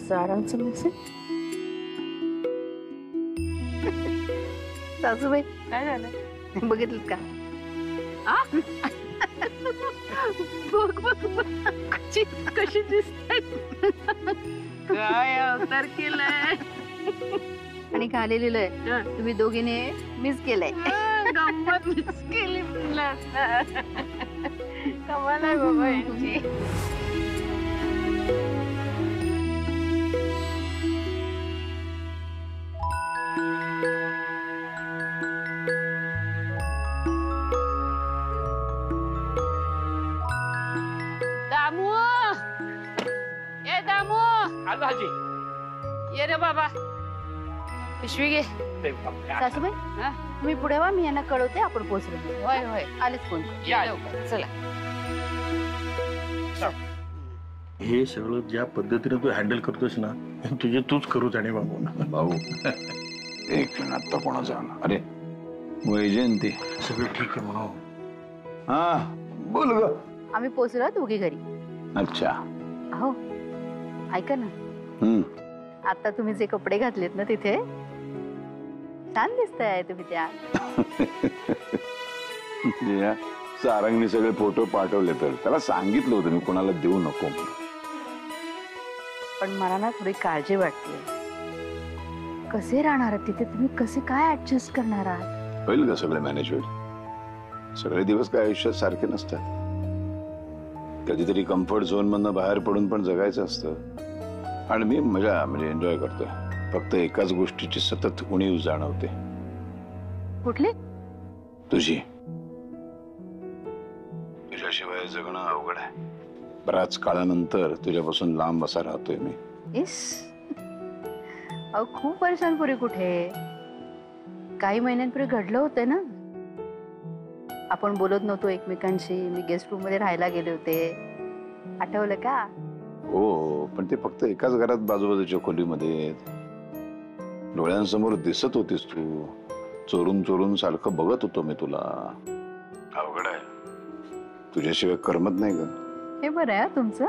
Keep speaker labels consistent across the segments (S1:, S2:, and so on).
S1: सारांचं message. सासूबाई
S2: काय झालं
S1: बघितलं का?
S2: बघ बघ बघ कशी कशी दिसते. काय अवतार केलाय.
S1: आणि खाली लिहिलंय तुम्ही दोघीने मिस केलंय.
S2: गंमत मिस केली तुला. कमाल आहे बाबा यांची. दामू ए दामू
S3: आलो आजी.
S2: ये रे बाबा पिशवी घे.
S1: सासूबाई तुम्ही पुढे वा, मी यांना कळवते आपण पोहोचलो.
S2: होय होय
S1: आलेच फोन.
S2: या लवकर चला.
S3: हे सगळं ज्या पद्धतीने तू हँडल करतोस ना तुझे तूच करू जाणे बाबू.
S4: भाऊ एक मिनिट आता कोणाचा आला. अरे वैजयंती
S3: सगळं ठीक आहे म्हणून.
S4: हा बोल ग.
S1: आम्ही पोहोचलो दोघी घरी.
S4: अच्छा
S1: हो ऐका ना, आता तुम्ही जे कपडे घातलेत ना तिथे छान दिसताय तुम्ही त्या.
S4: सारंगने सगळे फोटो पाठवले तर त्याला सांगितलं होतं मी कोणाला देऊ नको.
S1: पण मला ना थोडी काळजी वाटते. कसे राहणार आहात तिथे तुम्ही? कसे काय ऍडजस्ट करणार आहात?
S4: होईल का सगळे मॅनेज होईल. सगळे दिवस काय आयुष्यात सारखे नसतात. कधीतरी कम्फर्ट झोन मधनं बाहेर पडून पण जगायचं असतं. आणि मी मजा म्हणजे एन्जॉय करतोय. फक्त एकाच गोष्टीची सतत उणीव जाणवते.
S1: कुठली?
S4: तुझी. तुझ्याशिवाय जगणं अवघड आहे. बराच काळानंतर तुझ्यापासून लांब असा राहतोय मी.
S1: इस अहो खूप वर्षांपूर्वी कुठे, काही महिन्यांपूर्वी घडलं होतं ना. आपण बोलत नव्हतो एकमेकांशी. मी गेस्ट रूम मध्ये राहायला गेले होते, आठवलं का?
S4: हो पण ते फक्त एकाच घरात बाजूबाजूच्या खोलीमध्ये. डोळ्यांसमोर दिसत होतीस तू. चोरून चोरून सारखं बघत होतो मी तुला. अवघड आहे. तुझ्याशिवाय करमत नाही ग.
S1: हे बरं आहे तुमचं.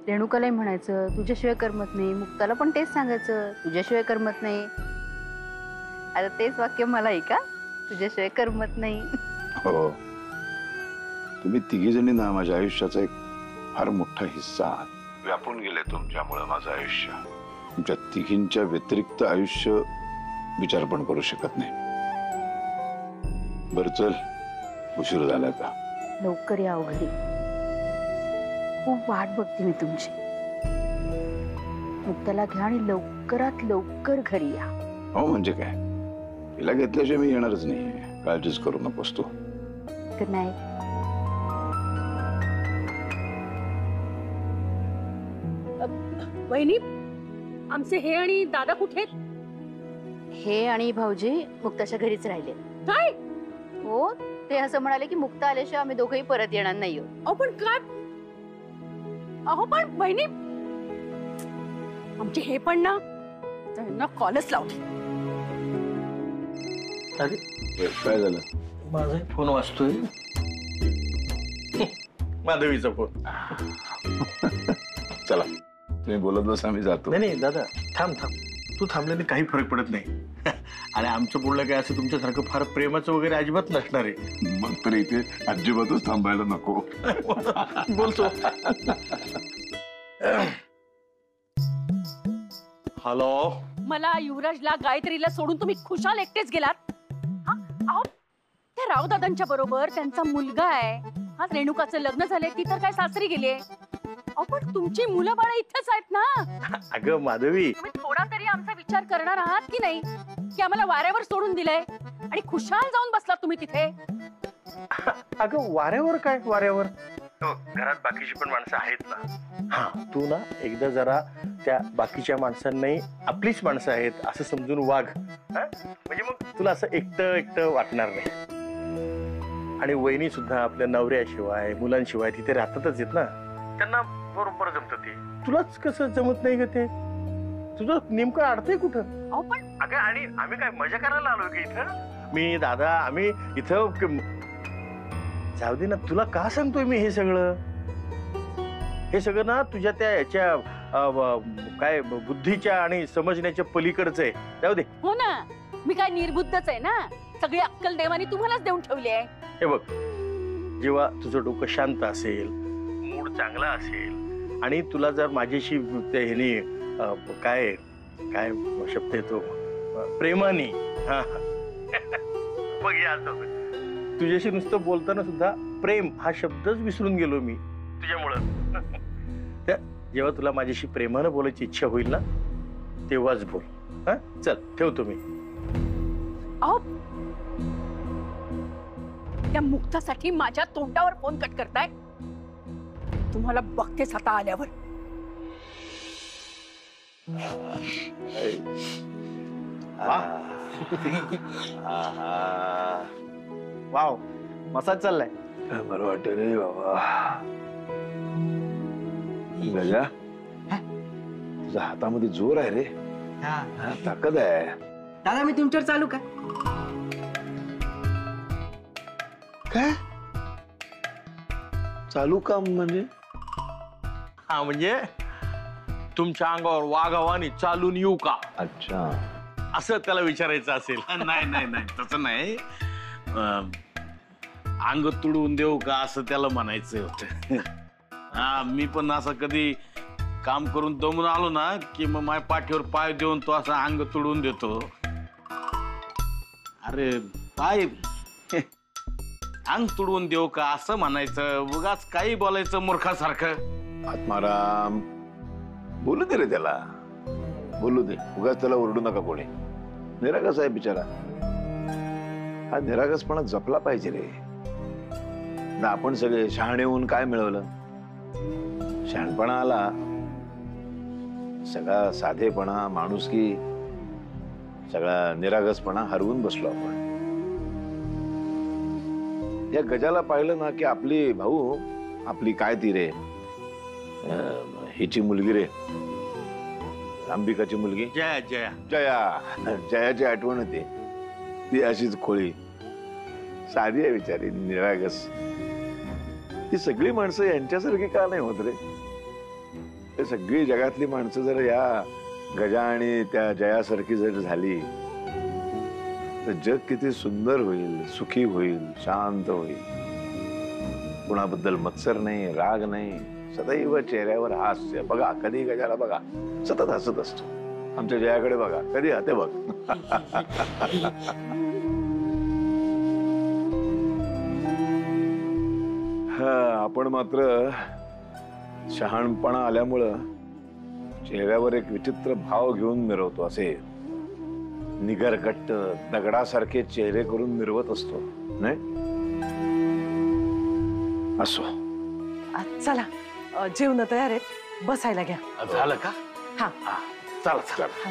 S1: रेणुकालाही म्हणायचं तुझ्याशिवाय करमत नाही, मुक्ताला पण तेच सांगायचं तुझ्याशिवाय करमत नाही. आता तेच वाक्य मलाही का? तुझ्याशिवाय करमत नाही.
S4: हो तुम्ही तिघी जणी ना माझ्या आयुष्याचा एक फार मोठा हिस्सा आहात. व्यापून गेले तुमच्यामुळे माझं आयुष्य. तुमच्या तिघींच्या व्यतिरिक्त आयुष्य विचार पण करू शकत नाही. बरं चल उशीर झाला का?
S1: लवकर या घरी. खूप वाट बघते मी तुमची. मुक्ताला घ्या आणि लवकरात लवकर घरी या.
S4: हो म्हणजे काय, तिला घेतल्याशिवाय मी येणारच नाही. काळजीच करू नकोस तू.
S1: Good night.
S2: वहिनी आमचे हे आणि दादा कुठे?
S1: हे आणि भाऊजी मुक्ताच्या घरीच राहिले.
S2: काय?
S1: हो ते असं म्हणाले की मुक्ता आल्याशिवाय आम्ही दोघंही परत येणार नाही.
S2: अहो पण काय? अहो पण वहिनी आमचे हे पण ना त्यांना कॉलच लावले.
S3: अरे
S4: काय झालं?
S3: माझा फोन वाजतोय. माधवीचा फोन.
S4: चला तुम्ही बोलत बसा, मी जातो.
S3: नाही नाही दादा थांब थांब. तू थांबल्याने काही फरक पडत नाही. आणि आमचं बोलणं काय असं तुमच्यासारखं फार प्रेमाचं वगैरे अजिबात नसणार आहे.
S4: मग तर इथे अजिबातच थांबायला नको.
S3: बोलतो. हॅलो.
S2: मला युवराजला गायत्रीला सोडून तुम्ही खुशाल एकटेच गेलात. अहो त्या रावदादांच्या बरोबर त्यांचा मुलगा आहे. आज रेणुकाचं लग्न झालंय, ती तर काय सासरी गेली. अहो पण तुमची मुलं बाळ इथेच आहेत ना.
S3: अगं माधवी
S2: तुम्ही थोडा तरी आमचा विचार करणार आहात की नाही, की आम्हाला वाऱ्यावर सोडून दिलंय आणि खुशाल जाऊन बसलात तुम्ही तिथे.
S3: अगं वाऱ्यावर काय वाऱ्यावर? घरात बाकीची पण माणसं आहेत ना. हा तू ना एकदा जरा त्या बाकीच्या माणसांनाही आपलीच माणसं आहेत असं समजून वाघ. म्हणजे मग तुला असं एकटं एकटं वाटणार नाही. आणि वहिनी सुद्धा आपल्या नवऱ्याशिवाय मुलांशिवाय तिथे राहतातच आहेत ना. त्यांना बरोबर जमत ते. तुलाच कसं जमत नाही ग ते? तुझं नेमकं अडतंय कुठं?
S2: अहो पण
S3: अगं आणि आम्ही काय मजा करायला आलोय की इथं? मी दादा आम्ही इथं जाऊ दे ना. तुला का सांगतोय मी हे सगळं? हे सगळं ना तुझ्या त्या याच्या काय बुद्धीच्या आणि समजण्याच्या पलीकडचं आहे. जाऊ दे.
S2: हो ना, मी काय निर्बुद्धच आहे ना. सगळी अक्कल देवानी तुम्हालाच देऊन ठेवली आहे.
S3: हे बघ, जेव्हा तुझं डोकं शांत असेल, मूड चांगला असेल आणि तुला जर माझ्याशी ह्याने काय काय शब्द येतो प्रेमाने, हा बघ तुझ्याशी नुसतं बोलताना सुद्धा प्रेम हा शब्दच विसरून गेलो मी तुझ्यामुळं. जेव्हा तुला माझ्याशी प्रेमानं बोलायची इच्छा होईल ना तेव्हाच बोल. हा चल ठेवतो मी.
S2: अहो, त्या मुक्तासाठी माझ्या तोंडावर फोन कट करताय. तुम्हाला बघतेच आता आल्यावर.
S5: वाव, मसाज चाललाय.
S4: बरं वाटत रे बाबा. गजा, तुझ्या हातामध्ये जोर आहे रे. ताकद आहे.
S5: दादा मी तुमच्यावर चालू का?
S4: काय चालू काम म्हणजे?
S3: हा म्हणजे तुमच्या अंगावर वाघावानी चालून येऊ का?
S4: अच्छा,
S3: असं त्याला विचारायचं असेल.
S6: नाही नाही नाही तसं नाही. अंग तुडवून देऊ का असं त्याला म्हणायचं होतं. हा, मी पण असं कधी काम करून दमून आलो ना की मग माझ्या पाठीवर पाय देऊन तो असं अंग तुडवून देतो. अरे पाय अंग तुडवून देऊ का असं म्हणायचं. उगाच काही बोलायचं मूर्खासारखं.
S4: आत्माराम, बोलू दे रे त्याला, बोलू दे. उगाच त्याला ओरडू नका कोणी. निरागस आहे बिचारा. हा निरागसपणा जपला पाहिजे रे. ना आपण सगळे शहाणे होऊन काय मिळवलं? शहाणपणा आला, सगळा साधेपणा, माणुसकी, सगळा निरागसपणा हरवून बसलो आपण. या गजाला पाहिलं ना की आपली भाऊ, आपली काय ती रे, हिची मुलगी रे, अंबिकाची मुलगी
S3: जया जया
S4: जया, जयाची आठवण होती. ती अशीच खोळी, साधी आहे बिचारी, निरागस. ही सगळी माणसं यांच्यासारखी का नाही होत रे? हे सगळी जगातली माणसं जर या गजा आणि त्या जयासारखी जर झाली तर जग किती सुंदर होईल, सुखी होईल, शांत होईल. कुणाबद्दल मत्सर नाही, राग नाही, सदैव चेहऱ्यावर हास्य. बघा, कधी गजाला बघा सतत हसत असतो. आमच्या जयाकडे बघा, कधी हाते बघ. आपण मात्र शहाणपणा आल्यामुळं चेहऱ्यावर एक विचित्र भाव घेऊन मिरवतो. असे निगरगट्ट दगडासारखे चेहरे करून मिरवत असतो, नाही? असो,
S7: चला जेवण तयार आहेत, बसायला घ्या.
S3: झालं का?
S7: हा.
S3: चला चला.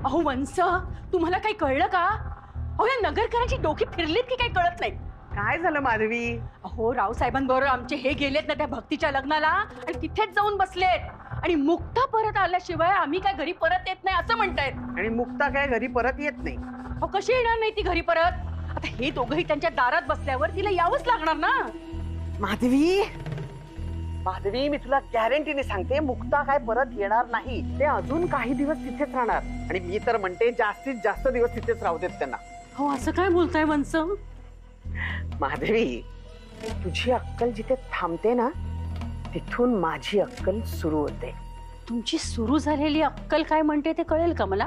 S2: अहो वंस, तुम्हाला काही कळलं का? अहो या नगरकरांची डोकी फिरलीत की काही कळत नाही.
S7: काय झालं माधवी?
S2: अहो रावसाहेबांबरोबर आमचे हे गेलेत ना त्या भक्तीच्या लग्नाला आणि तिथेच जाऊन बसलेत. आणि मुक्ता परत आल्याशिवाय आम्ही काय घरी परत येत नाही असं म्हणतायत.
S7: आणि मुक्ता काय घरी परत येत नाही?
S2: अहो कशी येणार नाही ती घरी परत? आता हे दोघंही त्यांच्या दारात बसल्यावर तिला यावंच लागणार ना.
S7: माधवी, माधवी मी तुला गॅरंटीने सांगते, मुक्ता काय परत येणार नाही. ते अजून काही दिवस तिथेच राहणार. आणि मी तर म्हणते जास्तीत जास्त दिवस तिथेच राहू देत त्यांना.
S2: हो असं काय बोलताय वंस?
S7: माधवी, तुझी अक्कल जिथे थांबते ना तिथून माझी अक्कल सुरू होते.
S2: तुमची सुरू झालेली अक्कल काय म्हणते ते कळेल का मला?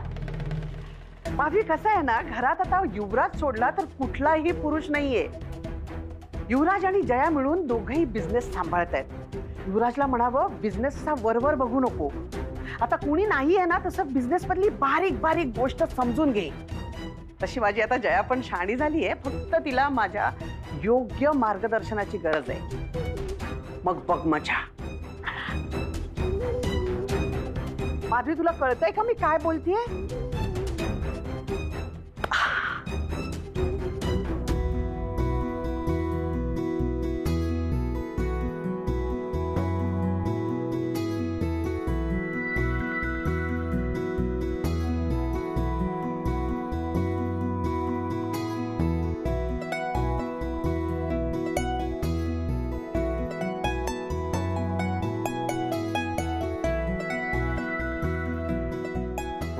S7: माधवी, कसं आहे ना, घरात आता युवराज सोडला तर कुठलाही पुरुष नाहीये. युवराज आणि जया मिळून दोघेही बिझनेस सांभाळतायत. युवराजला म्हणावं बिझनेसचा वरवर बघू नको. आता कुणी नाही आहे ना तसं बिझनेस मधली बारीक बारीक गोष्ट समजून घे. तशी माझी आता जया पण शहाणी झालीये, फक्त तिला माझ्या योग्य मार्गदर्शनाची गरज आहे. मग बघ मजा. माधवी, तुला कळतंय का मी काय बोलतेय?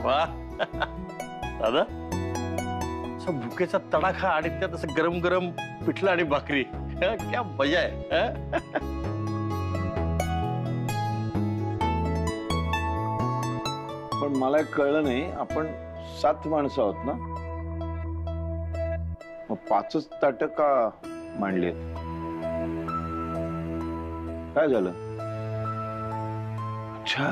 S3: वा दादा, असा भुकेचा तडाखा आणि त्यात असं गरम गरम पिठलं आणि भाकरी, क्या मजा आहे.
S4: पण मला एक कळलं नाही, आपण 7 माणसं आहोत ना, मग 5च ताटं का मांडली आहेत? काय झालं? अच्छा,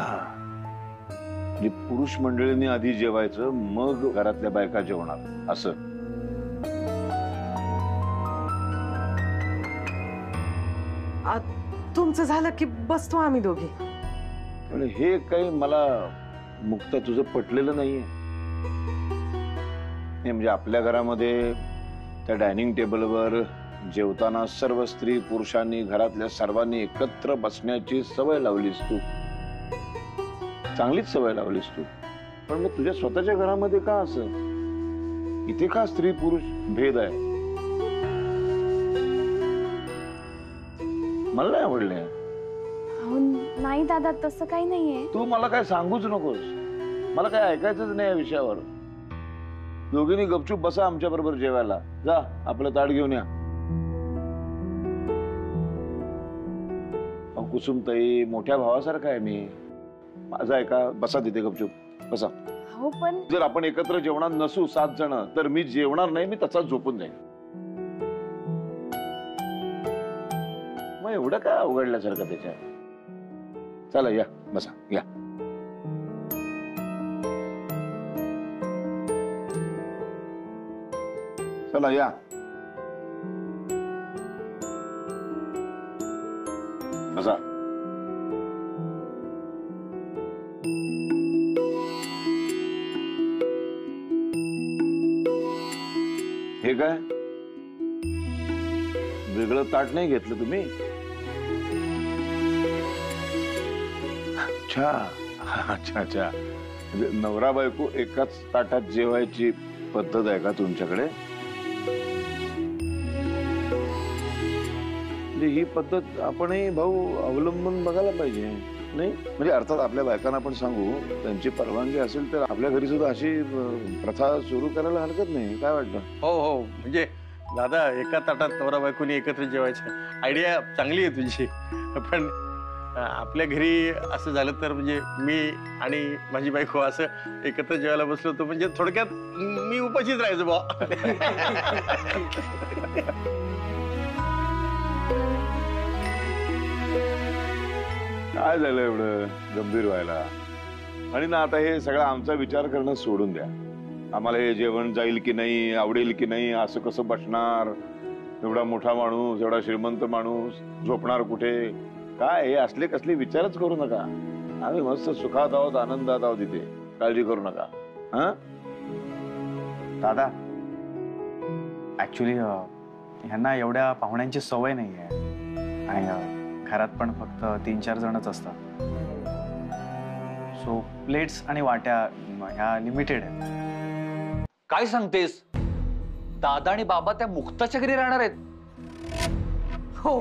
S4: म्हणजे पुरुष मंडळींनी आधी जेवायचं, मग घरातल्या बायका जेवणार असं.
S7: तुमचं झालं की बसतो आम्ही दोघी.
S4: पण हे काही मला मुक्ता तुझं पटलेलं नाहीये. म्हणजे आपल्या घरामध्ये त्या डायनिंग टेबलवर जेवताना सर्व स्त्री पुरुषांनी घरातल्या सर्वांनी एकत्र बसण्याची सवय लावलीस तू, चांगलीच सवय लावलीस तू. पण मग तुझ्या स्वतःच्या घरामध्ये का असं? इथे का स्त्री पुरुष भेद आहे? मला नाही आवडले.
S8: नाही दादा, तसं काही नाहीये.
S4: तू मला काय सांगूच नकोस, मला काय ऐकायचंच नाही या विषयावर. दोघींनी गपचूप बसा आमच्या बरोबर जेवायला. जा आपलं ताट घेऊन या. कुसुमताई, मोठ्या भावासारखा आहे मी. माझा ऐका, बसा तिथे गपचूप बसा.
S8: हो पण
S4: जर आपण एकत्र जेवणार नसू 7 जण, तर मी जेवणार नाही, मी तसाच झोपून जाईन. मग एवढं काय अवघडल्यासारखं त्याच्या? चला या बसा या. चला या. बसा. हे काय वेगळं ताट नाही घेतलं तुम्ही? अच्छा अच्छा अच्छा, म्हणजे नवरा बायको एकाच ताटात जेवायची पद्धत आहे का तुमच्याकडे? म्हणजे ही पद्धत आपणही भाऊ अवलंबून बघायला पाहिजे नाही? म्हणजे अर्थात आपल्या बायकांना आपण सांगू, त्यांची परवानगी असेल तर आपल्या घरी सुद्धा अशी प्रथा सुरू करायला हरकत नाही. काय वाटतं?
S3: हो हो, म्हणजे दादा एका ताटात नवरा बायकोनी एकत्र जेवायचं आयडिया चांगली आहे तुझी. पण आपल्या घरी असं झालं तर म्हणजे मी आणि माझी बायको असं एकत्र जेवायला बसलो होतो, म्हणजे थोडक्यात मी उपाशीच राहायचो बा.
S4: काय झालं एवढं गंभीर व्हायला? आणि ना आता हे सगळं आमचा विचार करणं सोडून द्या. आम्हाला हे जेवण जाईल की नाही, आवडेल की नाही, असं कसं बसणार, एवढा मोठा माणूस, एवढा श्रीमंत माणूस झोपणार कुठे, काय हे असले कसले विचारच करू नका. आम्ही मस्त सुखात आहोत, आनंदात आहोत, इथे काळजी करू नका. हा
S5: दादा, ऍक्च्युली ह्यांना एवढ्या पाहुण्यांची सवय नाहीये आणि घरात पण फक्त 3-4 जणच असतात. सो प्लेट्स आणि वाट्या ह्या लिमिटेड आहेत.
S9: काय सांगतेस? दादा आणि बाबा त्या मुक्ताच्या घरी राहणार आहेत?
S2: हो,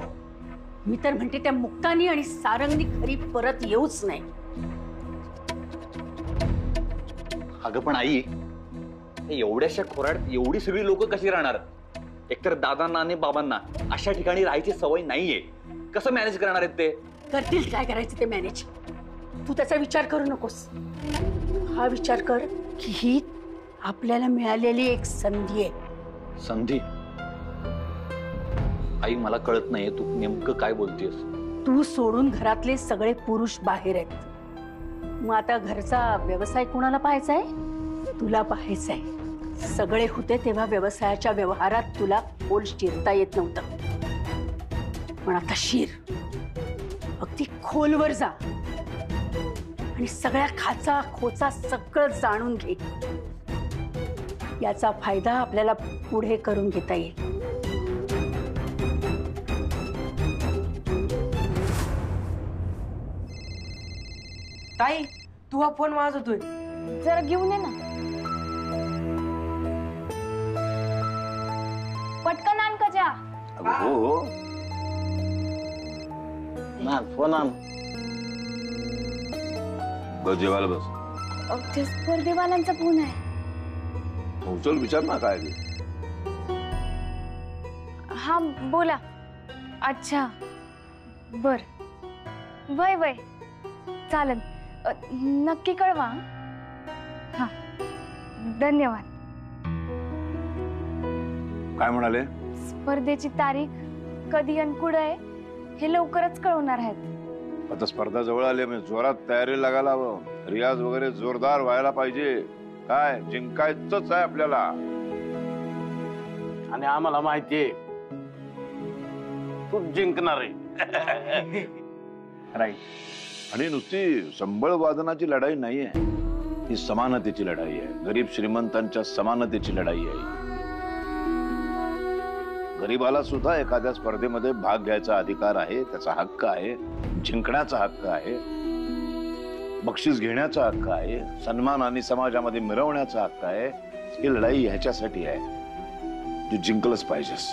S2: मी तर म्हणते त्या मुक्तानी आणि सारंगनी घरी परत येऊच नाही.
S9: अगं पण आई, एवढ्याशा खोरात एवढी सगळी लोक कशी राहणार? एकतर दादांना आणि बाबांना अशा ठिकाणी राहायची सवय नाहीये, कसं मॅनेज करणार आहेत ते?
S2: करतील, काय करायचं ते मॅनेज. तू त्याचा विचार करू नकोस. हा विचार कर की ही आपल्याला मिळालेली एक संधी आहे.
S9: संधी? आई मला कळत नाहीये तू नेमकं काय बोलतेस.
S2: तू सोडून घरातले सगळे पुरुष बाहेर आहेत. मग आता घरचा व्यवसाय कोणाला पाहायचाय? तुला पाहायचाय. सगळे होते तेव्हा व्यवसायाच्या व्यवहारात तुला बोल शिरता येत नव्हतं, पण आता शिर. अगदी खोलवर जा आणि सगळ्या खाचा खोचा सगळं जाणून घे. याचा फायदा आपल्याला पुढे करून घेता येईल.
S10: ताई, तू हा फोन वाजवतोय,
S8: जरा घेऊन ये ना. पटकन आण कजा.
S4: हो हो,
S6: फोन आण.
S4: बस जेवायला बस.
S8: ते स्पर्धेवाल्यांचा फोन आहे.
S4: उचल, विचार ना काय ते.
S8: हा बोला. अच्छा बर. वय वय चालेल. नक्की कळवा. हा धन्यवाद.
S4: काय म्हणाले?
S8: स्पर्धेची तारीख कधी आणि कुठं आहे हे लवकरच कळवणार आहेत.
S4: आता स्पर्धा जवळ आली, म्हणजे जोरात तयारी लागायला हवं. रियाज वगैरे जोरदार व्हायला पाहिजे. काय जिंकायचंच आहे आपल्याला.
S6: आणि आम्हाला माहितीये तू जिंकणार आहे.
S5: राईट.
S4: आणि नुसती संबळ वादनाची लढाई नाहीये, ही समानतेची लढाई आहे. गरीब श्रीमंतांच्या समानतेची लढाई आहे. गरीबाला सुद्धा एखाद्या स्पर्धेमध्ये भाग घ्यायचा अधिकार आहे, त्याचा हक्क आहे. जिंकण्याचा हक्क आहे, बक्षीस घेण्याचा हक्क आहे, सन्मान आणि समाजामध्ये मिरवण्याचा हक्क आहे. ही लढाई ह्याच्यासाठी आहे, तू जिंकलंच पाहिजेस.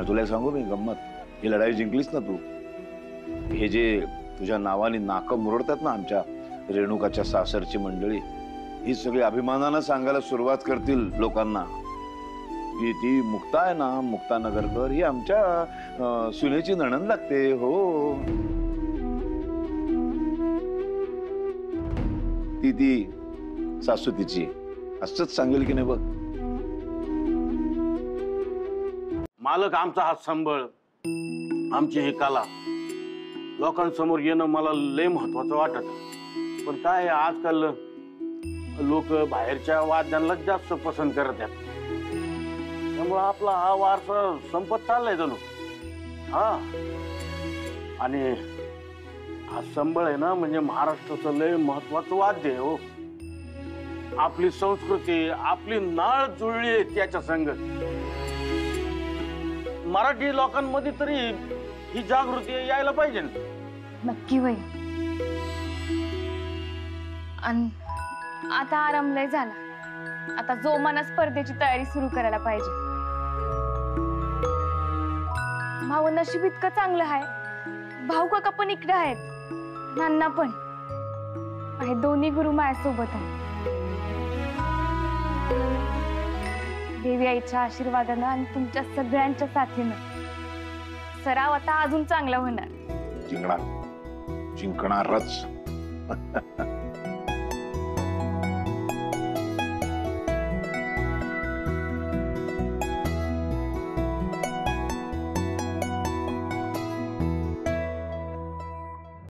S4: तुला सांगू मी गंमत, ही लढाई जिंकलीस ना तू, हे जे तुझ्या नावाने नाकं मुरडतात ना आमच्या रेणुकाच्या सासरची मंडळी, ही सगळी अभिमानानं सांगायला सुरुवात करतील लोकांना की ती मुक्ता आहे ना, मुक्ता नगरकर, ही आमच्या सुनेची नणंद लागते. हो, ती सासू तिची असंच सांगेल की नाही बघ.
S6: मालक आमचा हात सांभाळ, आमची ही कला लोकांसमोर येणं मला लय महत्वाचं वाटत. पण काय आजकाल लोक बाहेरच्या वाद्यांना जास्त पसंत करत आहेत, त्यामुळे आपला हा वारसा संपत चाललाय जणू. हा, आणि हा संबळ आहे ना, म्हणजे महाराष्ट्राचं लय महत्वाचं वाद्य आहे. हो, आपली संस्कृती, आपली नाळ जुळली आहे त्याच्या संग. मराठी लोकांमध्ये तरी ही जागृती यायला पाहिजे.
S8: नक्की वय. आणि आता आराम लय झाला. आता जोमानं स्पर्धेची तयारी सुरू करायला पाहिजे. भाऊ नशीब इतकं चांगलं आहे, भाऊ काका पण इकडे आहेत, नाना पण आहे, दोन्ही गुरु माझ्यासोबत आहेत. देवी आईच्या आशीर्वादानं आणि तुमच्या सगळ्यांच्या साथीनं सराव आता अजून चांगला होणार.
S4: जिंकणारच.